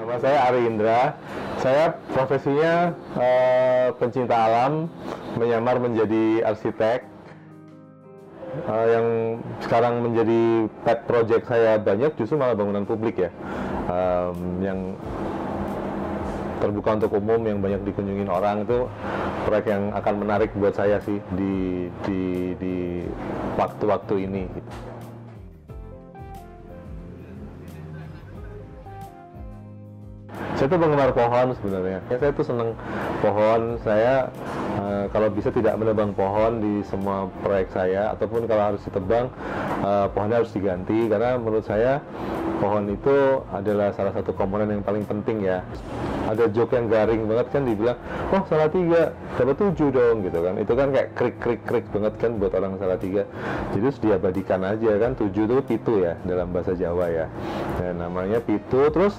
Nama saya Ari Indra. Saya profesinya pencinta alam, menyamar menjadi arsitek. Yang sekarang menjadi pet project saya banyak justru malah bangunan publik ya, yang terbuka untuk umum, yang banyak dikunjungin orang. Itu proyek yang akan menarik buat saya sih di waktu-waktu ini gitu. Saya tuh penggemar pohon sebenarnya. Saya tuh seneng pohon. Saya kalau bisa tidak menebang pohon di semua proyek saya, ataupun kalau harus ditebang, pohonnya harus diganti, karena menurut saya pohon itu adalah salah satu komponen yang paling penting ya. Ada joke yang garing banget kan, dibilang, oh Salatiga dapat 7 dong gitu kan. Itu kan kayak krik banget kan buat orang Salatiga. Jadi terus diabadikan aja kan, 7 itu pitu ya dalam bahasa Jawa ya. Dan namanya pitu, terus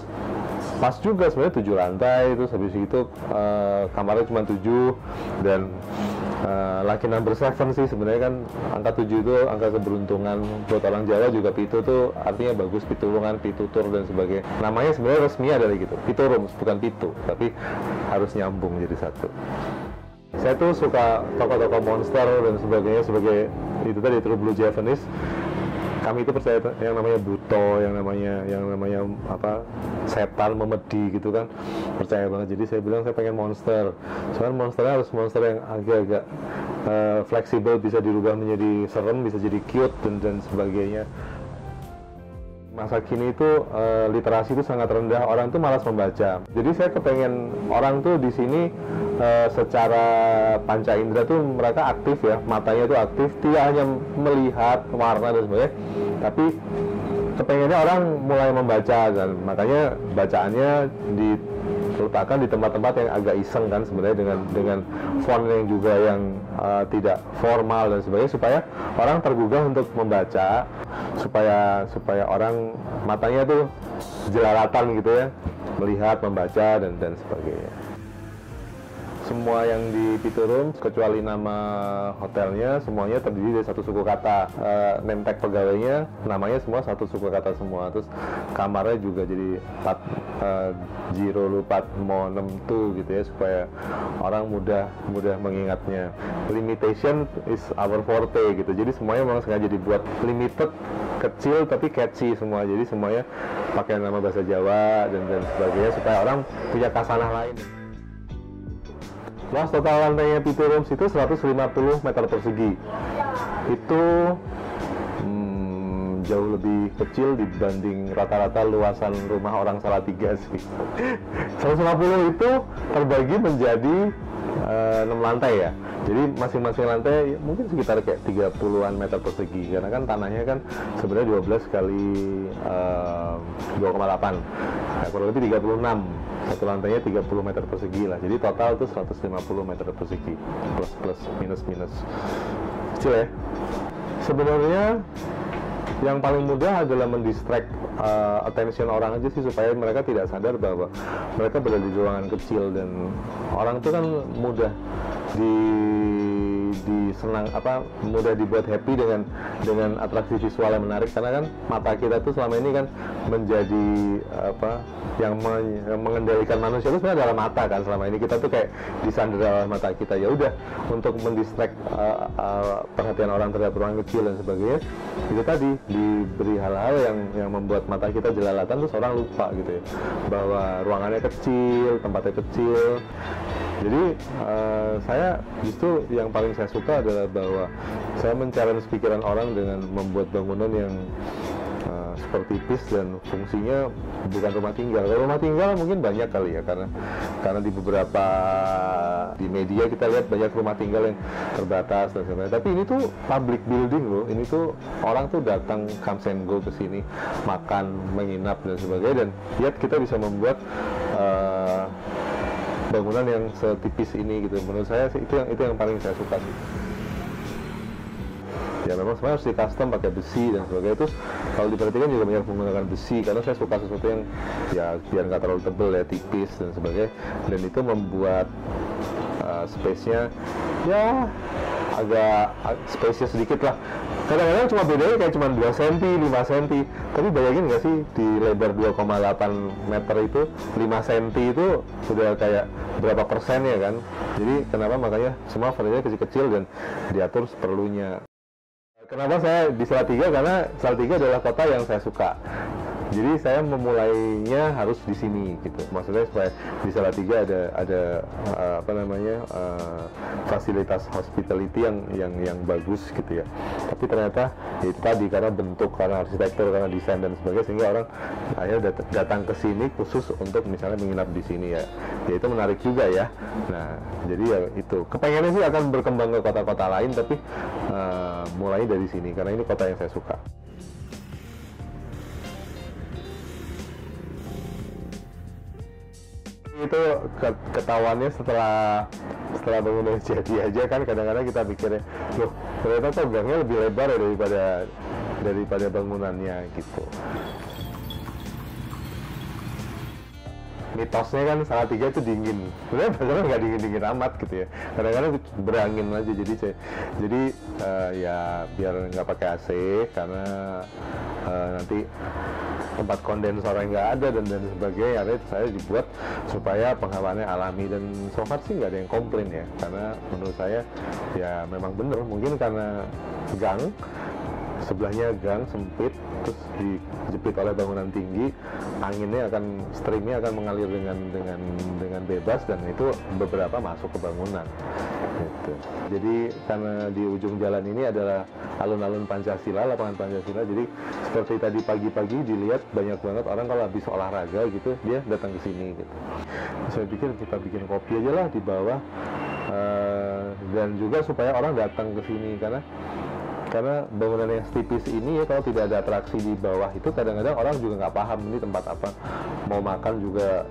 pas juga sebenarnya 7 lantai, terus habis itu kamarnya cuma 7, dan lucky number 7 sih sebenarnya kan. Angka 7 itu angka keberuntungan buat orang Jawa juga. Pitu tuh artinya bagus, pitulungan, pitutur dan sebagainya. Namanya sebenarnya resmi adalah gitu, piturum, bukan pitu, tapi harus nyambung jadi satu. Saya tuh suka tokoh-tokoh monster dan sebagainya, sebagai itu tadi True Blue Japanese. Kami itu percaya yang namanya buto, yang namanya apa, setan, memedi gitu kan, percaya banget. Jadi saya bilang saya pengen monster. Soalnya monsternya harus monster yang agak-agak fleksibel, bisa dirubah menjadi serem, bisa jadi cute dan sebagainya. Masa kini itu literasi itu sangat rendah, orang tuh malas membaca. Jadi saya kepengen orang tuh di sini secara panca indera tuh mereka aktif ya, matanya tuh aktif, tidak hanya melihat warna dan sebagainya, tapi kepengennya orang mulai membaca, dan makanya bacaannya diletakkan di tempat-tempat yang agak iseng kan sebenarnya, dengan font yang juga yang tidak formal dan sebagainya, supaya orang tergugah untuk membaca, supaya orang matanya tuh jelalatan gitu ya, melihat, membaca dan sebagainya. Semua yang di Piturum, kecuali nama hotelnya, semuanya terdiri dari satu suku kata. Name tag pegawainya, namanya semua satu suku kata semua. Terus kamarnya juga jadi 404 gitu ya, supaya orang mudah mengingatnya. Limitation is our forte gitu. Jadi semuanya memang sengaja dibuat limited, kecil tapi catchy semua. Jadi semuanya pakai nama bahasa Jawa dan sebagainya, supaya orang punya kasanah lain. Luas total lantainya Piturum itu 150 meter persegi. Itu jauh lebih kecil dibanding rata-rata luasan rumah orang Salatiga sih. 150 itu terbagi menjadi 6 lantai ya. Jadi masing-masing lantai mungkin sekitar kayak 30-an meter persegi, karena kan tanahnya kan sebenarnya 12 kali 2,8, nah, kurang lebih 36. Satu lantainya 30 meter persegi lah. Jadi total itu 150 meter persegi, plus minus kecil ya. Sebenarnya yang paling mudah adalah mendistract attention orang aja sih, supaya mereka tidak sadar bahwa mereka berada di ruangan kecil, dan orang itu kan mudah mudah dibuat happy dengan atraksi visual yang menarik, karena kan mata kita tuh selama ini kan menjadi yang mengendalikan manusia itu sebenarnya adalah mata kan. Selama ini kita tuh kayak disandera oleh mata kita. Ya udah, untuk mendistract perhatian orang terhadap ruang kecil dan sebagainya, itu tadi diberi hal-hal yang membuat mata kita jelalatan, terus orang lupa gitu ya, bahwa ruangannya kecil, tempatnya kecil. Jadi saya justru yang paling saya suka adalah bahwa saya men-challenge pikiran orang dengan membuat bangunan yang seperti tipis dan fungsinya bukan rumah tinggal. Kalau rumah tinggal mungkin banyak kali ya, karena di beberapa di media kita lihat banyak rumah tinggal yang terbatas dan sebagainya. Tapi ini tuh public building loh. Ini tuh orang tuh datang comes and go ke sini, makan, menginap dan sebagainya, dan lihat kita bisa membuat bangunan yang setipis ini gitu. Menurut saya sih itu yang paling saya suka sih. Ya memang sebenarnya harus di custom pakai besi dan sebagainya. Terus kalau diperhatikan juga banyak menggunakan besi, karena saya suka sesuatu yang ya biar nggak terlalu tebel ya, tipis dan sebagainya. Dan itu membuat space-nya ya agak spesies sedikit lah. Kadang-kadang cuma bedanya kayak cuma 2 cm, 5 cm. Tapi bayangin nggak sih di lebar 2,8 meter itu 5 cm itu udah kayak berapa persen ya kan. Jadi kenapa makanya semua furniture kecil-kecil dan diatur seperlunya. Kenapa saya di Salatiga? Karena Salatiga adalah kota yang saya suka. Jadi saya memulainya harus di sini gitu. Maksudnya supaya di Salatiga ada fasilitas hospitality yang bagus gitu ya. Tapi ternyata itu tadi karena bentuk, karena arsitektur, karena desain dan sebagainya, sehingga orang akhirnya datang ke sini khusus untuk misalnya menginap di sini ya. Ya itu menarik juga ya. Nah, jadi ya itu. Kepengennya sih akan berkembang ke kota-kota lain, tapi mulai dari sini karena ini kota yang saya suka. Itu ketahuannya setelah bangunan jadi aja kan. Kadang-kadang kita pikirnya, loh ternyata kok gangnya lebih lebar ya daripada bangunannya gitu. Mitosnya kan Salatiga itu dingin, sebenarnya beneran nggak dingin amat gitu ya. Kadang-kadang berangin aja, jadi ya biar nggak pakai AC karena nanti tempat kondensornya nggak ada dan sebagainya. Akhirnya saya dibuat supaya penghawaannya alami, dan so far sih nggak ada yang komplain ya, karena menurut saya ya memang bener. Mungkin karena gang sebelahnya gang sempit, terus dijepit oleh bangunan tinggi, streamnya akan mengalir dengan bebas, dan itu beberapa masuk ke bangunan gitu. Jadi karena di ujung jalan ini adalah alun-alun Pancasila, lapangan Pancasila, jadi seperti tadi pagi-pagi dilihat banyak banget orang kalau habis olahraga gitu dia datang ke sini gitu. Saya pikir kita bikin kopi aja lah di bawah, dan juga supaya orang datang ke sini karena bangunan yang tipis ini ya, kalau tidak ada atraksi di bawah itu kadang-kadang orang juga nggak paham ini tempat apa. Mau makan juga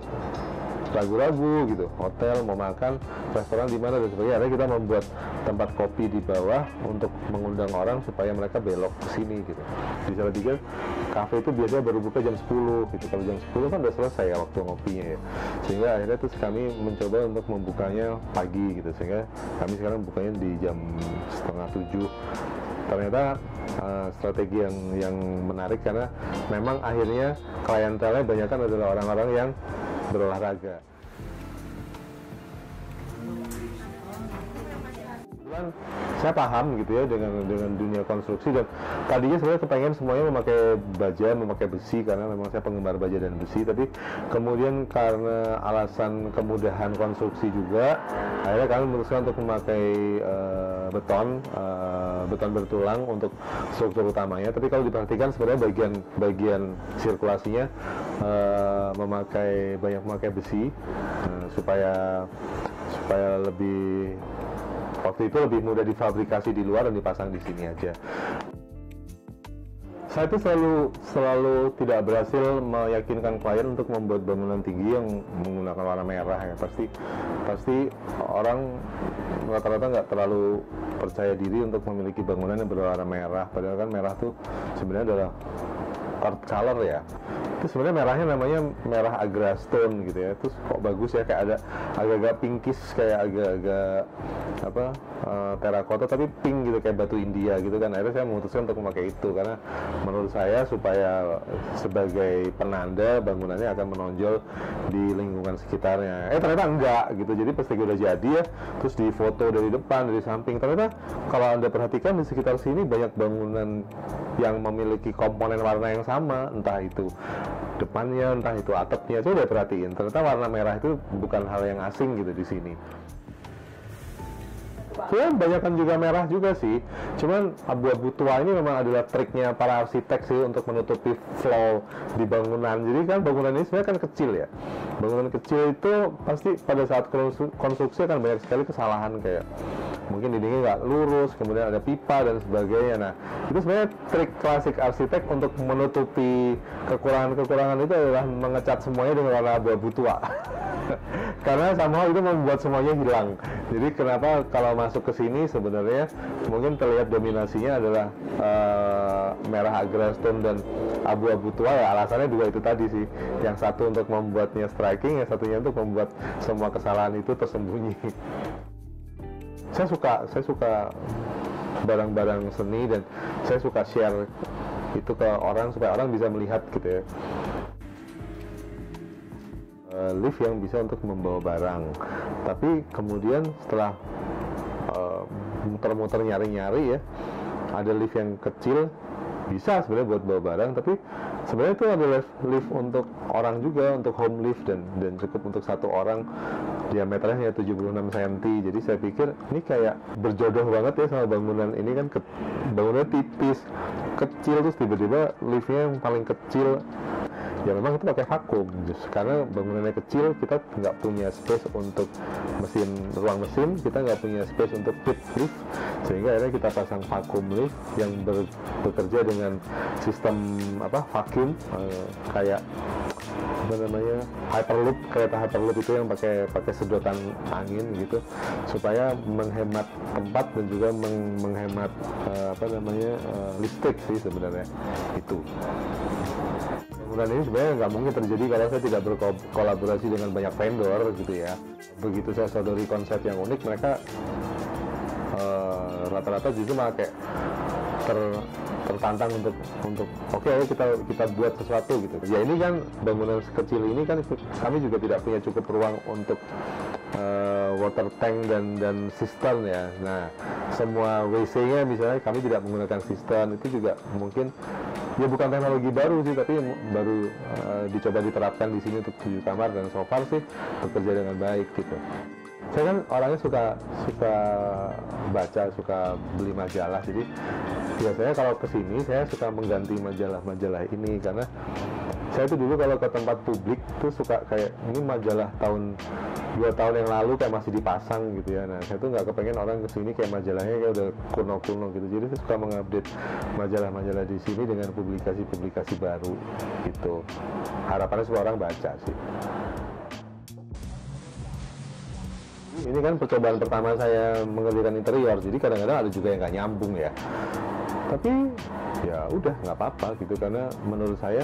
ragu-ragu gitu, hotel mau makan, restoran di mana dan sebagainya. Akhirnya kita membuat tempat kopi di bawah untuk mengundang orang supaya mereka belok ke sini gitu. Di Salatiga kafe itu biasanya baru buka jam 10 gitu. Kalau jam 10 kan udah selesai ya waktu ngopinya ya. Sehingga akhirnya terus kami mencoba untuk membukanya pagi gitu, sehingga kami sekarang bukanya di jam 6:30. Ternyata strategi yang menarik karena memang akhirnya klientelnya banyak kan adalah orang-orang yang berolahraga. Saya paham gitu ya dengan dunia konstruksi, dan tadinya sebenarnya kepengen semuanya memakai baja, memakai besi karena memang saya penggemar baja dan besi, tapi kemudian karena alasan kemudahan konstruksi juga akhirnya kami memutuskan untuk memakai beton bertulang untuk struktur utamanya. Tapi kalau diperhatikan sebenarnya bagian sirkulasinya banyak memakai besi supaya lebih, waktu itu lebih mudah difabrikasi di luar dan dipasang di sini aja. Saya itu selalu tidak berhasil meyakinkan klien untuk membuat bangunan tinggi yang menggunakan warna merah ya. Pasti orang rata-rata nggak terlalu percaya diri untuk memiliki bangunan yang berwarna merah. Padahal kan merah tuh sebenarnya adalah earth color ya. Itu sebenarnya merahnya namanya merah agrastone gitu ya. Terus kok bagus ya, kayak ada agak-agak pinkish, kayak agak-agak terakota tapi pink gitu, kayak batu India gitu kan. Akhirnya saya memutuskan untuk memakai itu karena menurut saya supaya sebagai penanda bangunannya akan menonjol di lingkungan sekitarnya. Ternyata enggak gitu. Jadi pas udah jadi ya, terus di foto dari depan, dari samping, ternyata kalau Anda perhatikan di sekitar sini banyak bangunan yang memiliki komponen warna yang sama, entah itu depannya, entah itu atapnya. Coba perhatiin, ternyata warna merah itu bukan hal yang asing gitu di sini. Sebenarnya banyakan juga merah juga sih, cuman abu-abu tua ini memang adalah triknya para arsitek sih untuk menutupi flow di bangunan. Jadi kan bangunan ini sebenarnya kan kecil ya, bangunan kecil itu pasti pada saat konstruksi akan banyak sekali kesalahan, kayak mungkin dindingnya nggak lurus, kemudian ada pipa dan sebagainya. Nah itu sebenarnya trik klasik arsitek untuk menutupi kekurangan-kekurangan itu adalah mengecat semuanya dengan warna abu-abu tua. Karena somehow itu membuat semuanya hilang. Jadi kenapa kalau masuk ke sini sebenarnya mungkin terlihat dominasinya adalah merah agrastone dan abu-abu tua ya, alasannya juga itu tadi sih. Yang satu untuk membuatnya striking, yang satunya untuk membuat semua kesalahan itu tersembunyi. saya suka barang-barang seni, dan saya suka share itu ke orang supaya orang bisa melihat gitu ya. Lift yang bisa untuk membawa barang, tapi kemudian setelah muter-muter nyari-nyari ya, ada lift yang kecil bisa sebenarnya buat bawa barang, tapi sebenarnya itu ada lift untuk orang juga, untuk home lift, dan cukup untuk satu orang, diameternya hanya 76 cm. Jadi saya pikir ini kayak berjodoh banget ya sama bangunan ini kan, bangunannya tipis, kecil, terus tiba-tiba liftnya yang paling kecil. Ya memang itu pakai vakum, karena bangunannya kecil, kita nggak punya space untuk ruang mesin, kita nggak punya space untuk pit lift, sehingga akhirnya kita pasang vakum lift yang bekerja dengan sistem vakum, kayak apa namanya, hyperloop, kereta hyperloop itu yang pakai sedotan angin gitu, supaya menghemat tempat dan juga menghemat listrik sih sebenarnya itu. Bangunan ini sebenarnya nggak mungkin terjadi kalau saya tidak berkolaborasi dengan banyak vendor gitu ya. Begitu saya sodori konsep yang unik, mereka rata-rata justru malah kayak tertantang untuk oke, kita buat sesuatu gitu. Ya ini kan bangunan sekecil ini kan kami juga tidak punya cukup ruang untuk water tank dan sistem ya. Nah, semua WC-nya misalnya kami tidak menggunakan sistem, itu juga mungkin ya bukan teknologi baru sih, tapi baru dicoba diterapkan di sini untuk 7 kamar, dan so far sih bekerja dengan baik gitu. Saya kan orangnya suka baca, suka beli majalah, jadi biasanya kalau kesini saya suka mengganti majalah ini, karena saya tuh dulu kalau ke tempat publik tuh suka kayak ini majalah 2 tahun yang lalu kayak masih dipasang gitu ya. Nah, saya tuh nggak kepengen orang kesini kayak majalahnya kayak udah kuno-kuno gitu, jadi saya suka mengupdate majalah-majalah di sini dengan publikasi-publikasi baru gitu. Harapannya semua orang baca sih. Ini kan percobaan pertama saya mengerjakan interior, jadi kadang-kadang ada juga yang nggak nyambung ya. Tapi ya udah nggak apa-apa gitu, karena menurut saya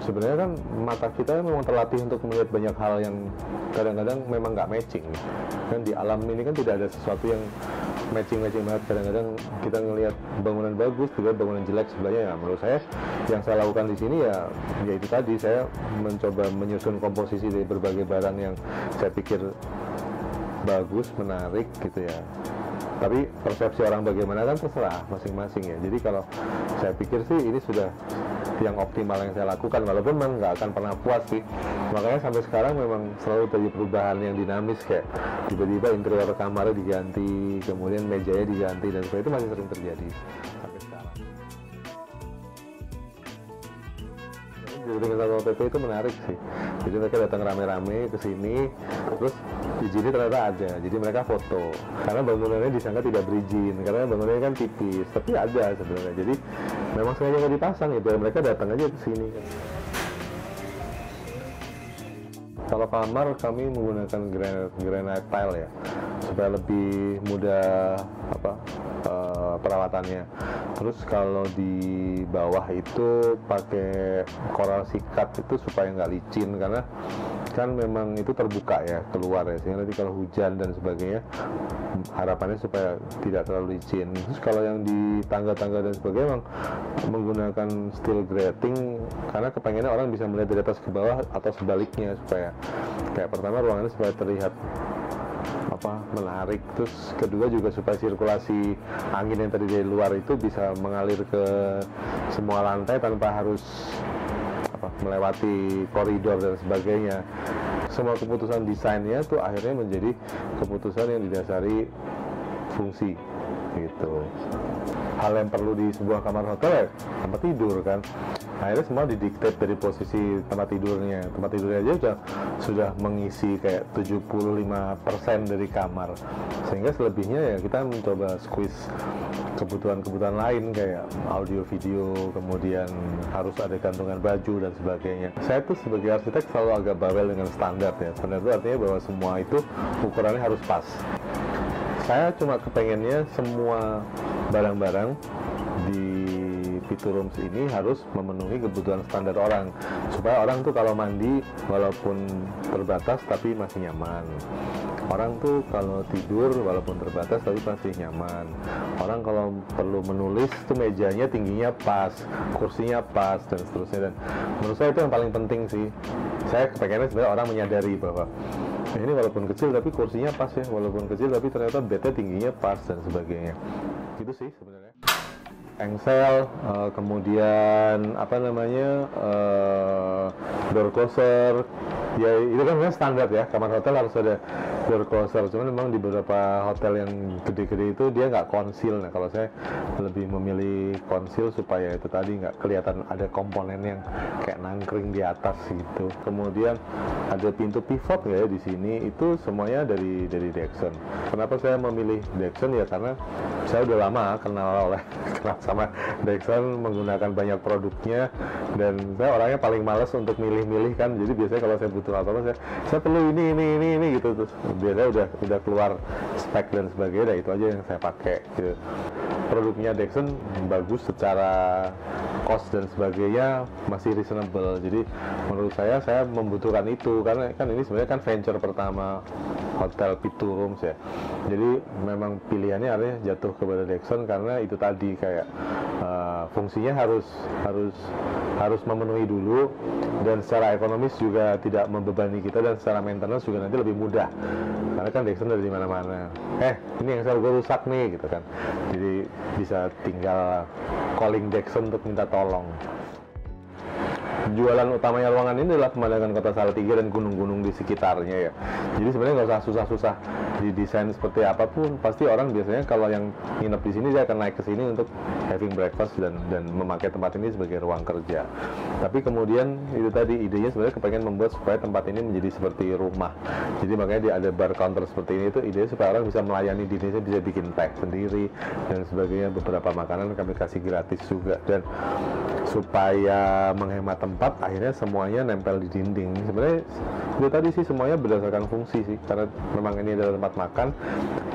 sebenarnya kan mata kita memang terlatih untuk melihat banyak hal yang kadang-kadang memang nggak matching kan. Di alam ini kan tidak ada sesuatu yang matching banget. Kadang-kadang kita ngelihat bangunan bagus, juga bangunan jelek sebelahnya. Ya menurut saya yang saya lakukan di sini ya itu tadi, saya mencoba menyusun komposisi dari berbagai barang yang saya pikir bagus, menarik gitu ya. Tapi persepsi orang bagaimana kan terserah masing-masing ya. Jadi kalau saya pikir sih ini sudah yang optimal yang saya lakukan, walaupun memang nggak akan pernah puas sih. Makanya sampai sekarang memang selalu terjadi perubahan yang dinamis, kayak tiba-tiba interior kamarnya diganti, kemudian mejanya diganti, dan sebagainya, itu masih sering terjadi sampai sekarang. Dengan Satpol PP itu menarik sih. Jadi mereka datang rame-rame ke sini, terus izinnya ternyata ada. Jadi mereka foto. Karena bangunannya disangka tidak berizin, karena bangunannya kan tipis, tapi ada sebenarnya. Jadi memang sengaja nggak dipasang ya, biar mereka datang aja ke sini kan. Kalau kamar kami menggunakan granite tile ya, supaya lebih mudah perawatannya. Terus kalau di bawah itu pakai koral sikat itu supaya nggak licin, karena kan memang itu terbuka ya keluar ya, sehingga nanti kalau hujan dan sebagainya harapannya supaya tidak terlalu licin. Terus kalau yang di tangga-tangga dan sebagainya memang menggunakan steel grating, karena kepengennya orang bisa melihat dari atas ke bawah atau sebaliknya, supaya kayak pertama ruangannya supaya terlihat menarik, terus kedua juga supaya sirkulasi angin yang tadi dari luar itu bisa mengalir ke semua lantai tanpa harus melewati koridor dan sebagainya. Semua keputusan desainnya tuh akhirnya menjadi keputusan yang didasari fungsi gitu. Hal yang perlu di sebuah kamar hotel ya tempat tidur kan. Akhirnya semua didiktet dari posisi tempat tidurnya. Tempat tidurnya aja sudah mengisi kayak 75% dari kamar. Sehingga selebihnya ya kita mencoba squeeze kebutuhan-kebutuhan lain kayak audio video, kemudian harus ada gantungan baju dan sebagainya. Saya tuh sebagai arsitek selalu agak bawel dengan standar ya. Standar itu artinya bahwa semua itu ukurannya harus pas. Saya cuma kepengennya semua barang-barang di Pitu Rooms ini harus memenuhi kebutuhan standar orang, supaya orang tuh kalau mandi walaupun terbatas tapi masih nyaman. Orang tuh kalau tidur walaupun terbatas tapi masih nyaman. Orang kalau perlu menulis tuh mejanya tingginya pas, kursinya pas, dan seterusnya. Dan menurut saya itu yang paling penting sih. Saya kepengennya sebenarnya orang menyadari bahwa ini walaupun kecil tapi kursinya pas ya, walaupun kecil tapi ternyata bednya tingginya pas dan sebagainya. Gitu sih sebenarnya. Engsel, kemudian apa namanya, door closer, ya itu kan memang standar ya, kamar hotel harus ada door closer. Cuman memang di beberapa hotel yang gede-gede itu dia nggak konsil. Nah kalau saya lebih memilih konsil supaya itu tadi nggak kelihatan ada komponen yang kayak nangkring di atas gitu. Kemudian ada pintu pivot nggak ya di sini, itu semuanya dari Dexon. Kenapa saya memilih Dexon ya karena saya udah lama kenal sama Dexon, menggunakan banyak produknya, dan saya orangnya paling males untuk milih-milih kan. Jadi biasanya kalau saya butuh apa-apa saya perlu ini gitu, terus biasanya udah keluar spek dan sebagainya, dan itu aja yang saya pakai gitu. Produknya Dexon bagus secara cost dan sebagainya, masih reasonable. Jadi menurut saya membutuhkan itu karena kan ini sebenarnya kan venture pertama hotel Pitu Rooms ya. Jadi memang pilihannya artinya jatuh kepada Dexon karena itu tadi kayak fungsinya harus memenuhi dulu, dan secara ekonomis juga tidak membebani kita, dan secara maintenance juga nanti lebih mudah karena kan Dexon dari mana-mana. Ini yang saya rusak nih gitu kan, jadi bisa tinggal calling Dexon untuk minta tolong. Jualan utamanya ruangan ini adalah pemandangan kota Salatiga dan gunung-gunung di sekitarnya ya. Jadi sebenarnya nggak usah susah-susah didesain seperti apapun. Pasti orang biasanya kalau yang nginep di sini dia akan naik ke sini untuk having breakfast dan memakai tempat ini sebagai ruang kerja. Tapi kemudian itu tadi idenya sebenarnya kepengen membuat supaya tempat ini menjadi seperti rumah. Jadi makanya dia ada bar counter seperti ini, itu idenya supaya orang bisa melayani di sini, bisa bikin teh sendiri dan sebagainya. Beberapa makanan kami kasih gratis juga, dan supaya menghemat tempat akhirnya semuanya nempel di dinding. Sebenarnya itu tadi sih semuanya berdasarkan fungsi sih, karena memang ini adalah tempat makan,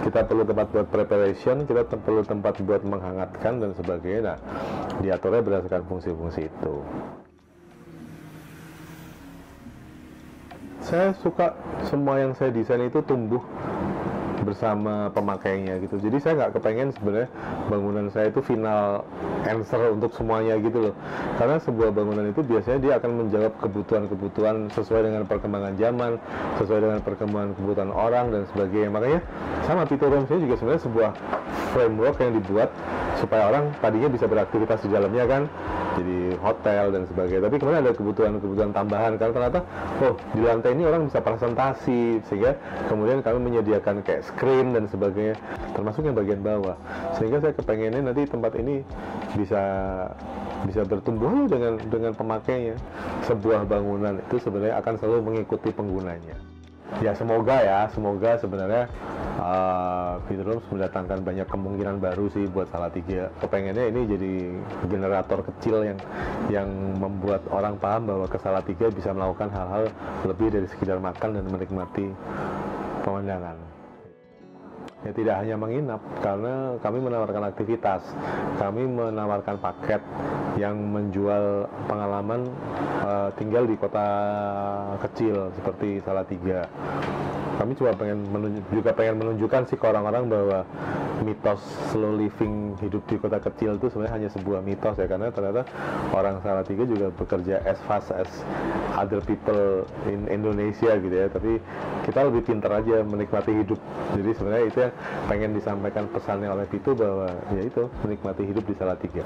kita perlu tempat buat preparation, kita perlu tempat buat menghangatkan dan sebagainya. Nah, diaturnya berdasarkan fungsi-fungsi itu. Saya suka semua yang saya desain itu tumbuh bersama pemakainya gitu. Jadi saya nggak kepengen sebenarnya bangunan saya itu final answer untuk semuanya gitu loh. Karena sebuah bangunan itu biasanya dia akan menjawab kebutuhan-kebutuhan sesuai dengan perkembangan zaman, sesuai dengan perkembangan kebutuhan orang dan sebagainya. Makanya sama Pitu Rooms ini juga sebenarnya sebuah framework yang dibuat supaya orang tadinya bisa beraktivitas di dalamnya kan, jadi hotel dan sebagainya. Tapi kemudian ada kebutuhan-kebutuhan tambahan karena ternyata di lantai ini orang bisa presentasi, sehingga kemudian kami menyediakan kayak screen dan sebagainya, termasuk yang bagian bawah. Sehingga saya kepengennya nanti tempat ini bisa bertumbuh dengan pemakainya. Sebuah bangunan itu sebenarnya akan selalu mengikuti penggunanya. Ya semoga sebenarnya Pitu Rooms mendatangkan banyak kemungkinan baru sih buat Salatiga. Kepengennya ini jadi generator kecil yang membuat orang paham bahwa ke Salatiga bisa melakukan hal-hal lebih dari sekedar makan dan menikmati pemandangan. Ya tidak hanya menginap, karena kami menawarkan aktivitas, kami menawarkan paket yang menjual pengalaman tinggal di kota kecil seperti Salatiga. Kami juga pengen menunjukkan sih ke orang-orang bahwa mitos slow living, hidup di kota kecil itu sebenarnya hanya sebuah mitos ya, karena ternyata orang Salatiga juga bekerja as fast as other people in Indonesia gitu ya, tapi kita lebih pintar aja menikmati hidup. Jadi sebenarnya itu yang pengen disampaikan pesannya oleh Pitu, bahwa ya itu, menikmati hidup di Salatiga.